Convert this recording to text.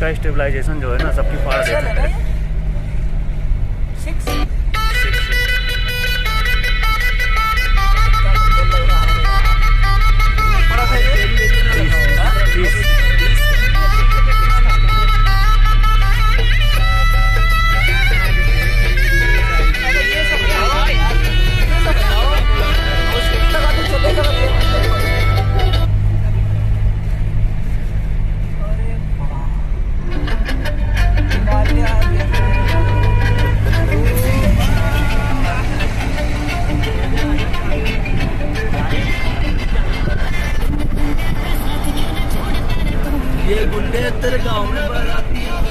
इसका स्टेबलाइजेशन जो है ना सबकी फाड़ देता है। ये गुंडे तेरे गाँव में